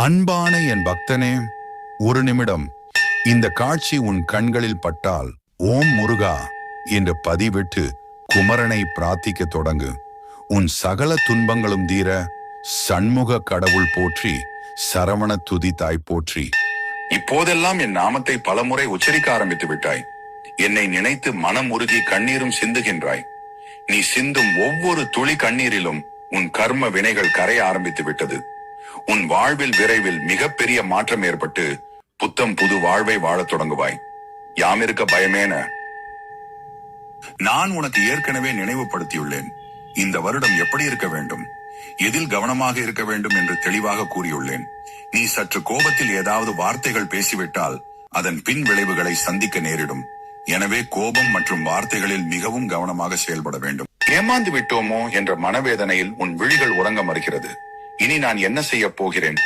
அன்பான என் பக்தனே, ஒரு நிமிடம் இந்த காட்சி உன் கண்களில் பட்டால் ஓம் முருகா என்று பதிவிட்டு குமரனை பிரார்த்திக்க தொடங்கு. உன் சகல துன்பங்களும் தீர சண்முக கடவுள் போற்றி, சரவண துதி தாய் போற்றி. இப்போதெல்லாம் என் நாமத்தை பலமுறை உச்சரிக்க ஆரம்பித்து விட்டாய். என்னை நினைத்து மனம் உருகி கண்ணீரும் சிந்துகின்றாய். நீ சிந்தும் ஒவ்வொரு துளி கண்ணீரிலும் உன் கர்ம வினைகள் கரைய ஆரம்பித்து விட்டது. உன் வாழ்வில் விரைவில் மிகப்பெரிய மாற்றம் ஏற்பட்டு புத்தம் புது வாழ்வை வாழத் தொடங்குவாய். யாமிருக்க பயமேன. நான் உனக்கு ஏற்கனவே நினைவுபடுத்தியுள்ளேன். இந்த வருடம் எப்படி இருக்க வேண்டும், எதில் கவனமாக இருக்க வேண்டும் என்று தெளிவாக கூறியுள்ளேன். நீ சற்று கோபத்தில் ஏதாவது வார்த்தைகள் பேசிவிட்டால் அதன் பின் விளைவுகளை சந்திக்க நேரிடும். எனவே கோபம் மற்றும் வார்த்தைகளில் மிகவும் கவனமாக செயல்பட வேண்டும். ஏமாந்து விட்டோமோ என்ற மனவேதனையில் உன் விழிகள் உறங்க மறுக்கிறது. இனி நான் என்ன செய்ய போகிறேன்,